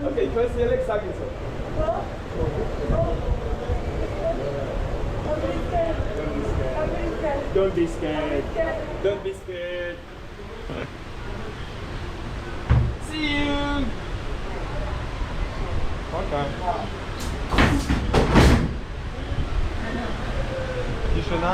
Okay, tu vas essayer avec ça, comme ça. Don't be scared. Don't be scared. See you. Okay. Тишина.